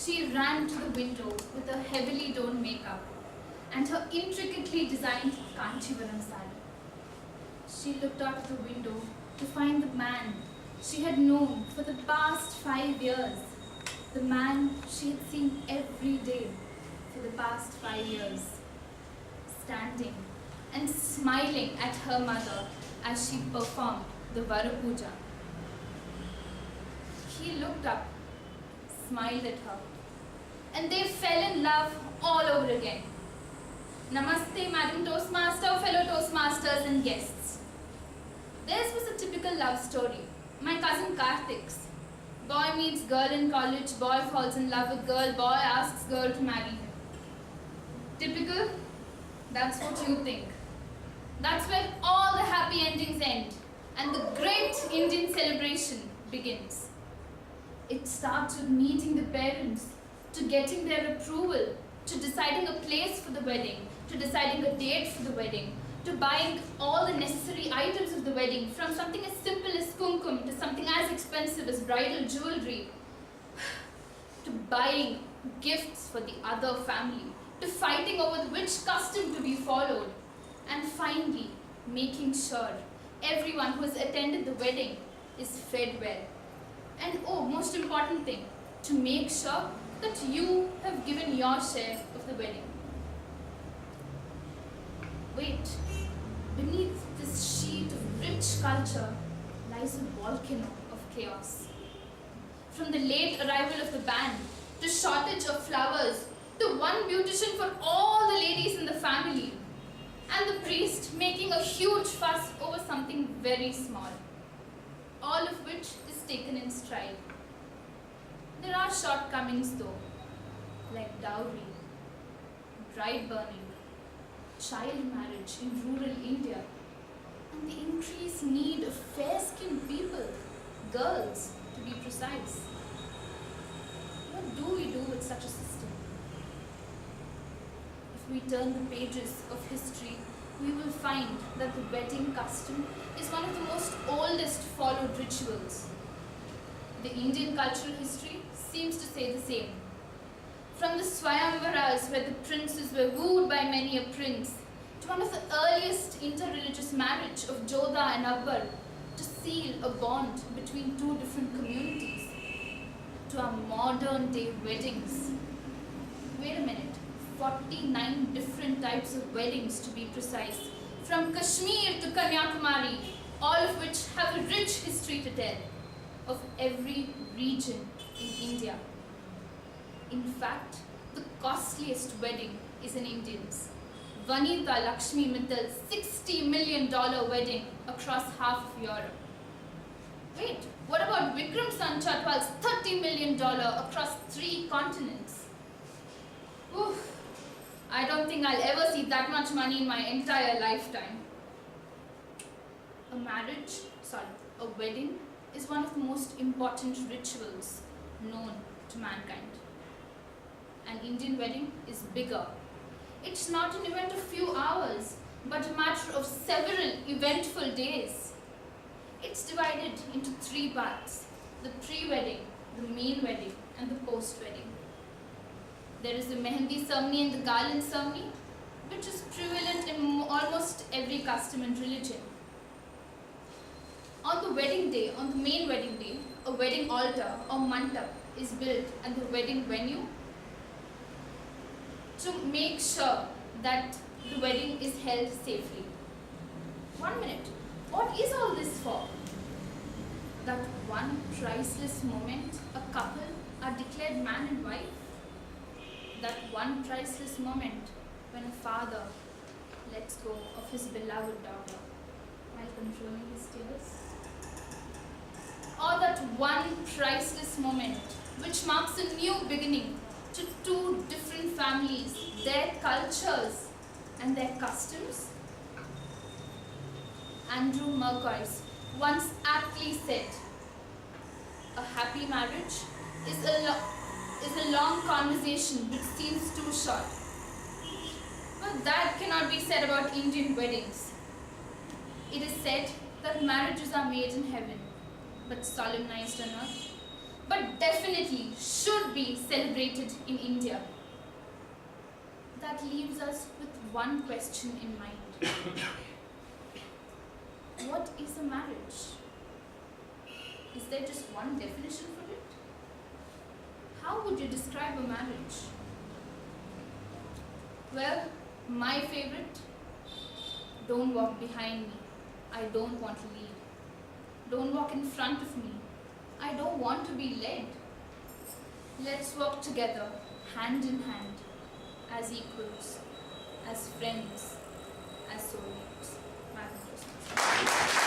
She ran to the window with her heavily donned makeup and her intricately designed Kanchivaram sari. She looked out of the window to find the man she had known for the past 5 years, the man she had seen every day for the past 5 years, standing and smiling at her mother as she performed the Varapuja. He looked up, smiled at her, and they fell in love all over again. Namaste, Madam Toastmaster, fellow Toastmasters and guests. Theirs was a typical love story. My cousin Karthik's. Boy meets girl in college, boy falls in love with girl, boy asks girl to marry him. Typical? That's what you think. That's where all the happy endings end and the great Indian celebration begins. It starts with meeting the parents, to getting their approval, to deciding a place for the wedding, to deciding a date for the wedding, to buying all the necessary items of the wedding, from something as simple as kumkum to something as expensive as bridal jewelry, to buying gifts for the other family, to fighting over which custom to be followed, and finally making sure everyone who has attended the wedding is fed well. And oh, most important thing, to make sure that you have given your share of the wedding. Wait, beneath this sheet of rich culture lies a volcano of chaos. From the late arrival of the band, to shortage of flowers, to one beautician for all the ladies in the family, and the priest making a huge fuss over something very small, all of which is taken in stride. There are shortcomings though, like dowry, bride burning, child marriage in rural India, and the increased need of fair-skinned people, girls to be precise. What do we do with such a system? If we turn the pages of history, we will find that the wedding custom is one of the most oldest followed rituals. The Indian cultural history seems to say the same. From the Swayamvaras, where the princes were wooed by many a prince, to one of the earliest interreligious marriage of Jodha and Akbar, to seal a bond between two different communities, to our modern day weddings. Wait a minute, 49 different types of weddings to be precise, from Kashmir to Kanyakumari, all of which have a rich history to tell, of every region in India. In fact, the costliest wedding is an Indian's. Vanita Lakshmi Mittal's $60 million wedding across half of Europe. Wait, what about Vikram Sanchatwal's $30 million across 3 continents? Oof, I don't think I'll ever see that much money in my entire lifetime. A wedding is one of the most important rituals known to mankind. An Indian wedding is bigger. It's not an event of few hours, but a matter of several eventful days. It's divided into 3 parts: the pre-wedding, the main wedding, and the post-wedding. There is the Mehendi ceremony and the garland ceremony, which is prevalent in almost every custom and religion. On the wedding day, on the main wedding day, a wedding altar or mandap is built at the wedding venue to make sure that the wedding is held safely. 1 minute, what is all this for? That one priceless moment a couple are declared man and wife? That one priceless moment when a father lets go of his beloved daughter while controlling his tears? Or that one priceless moment which marks a new beginning to 2 different families, their cultures and their customs? Andrew Mercois once aptly said, "A happy marriage is a long conversation which seems too short." But that cannot be said about Indian weddings. It is said that marriages are made in heaven, but solemnized on earth. But definitely definitely should be celebrated in India. That leaves us with one question in mind. What is a marriage? Is there just one definition for it? How would you describe a marriage? Well, my favorite, don't walk behind me. I don't want to lead. Don't walk in front of me. I don't want to be led. Let's walk together, hand in hand, as equals, as friends, as soulmates. Madam Toastmaster.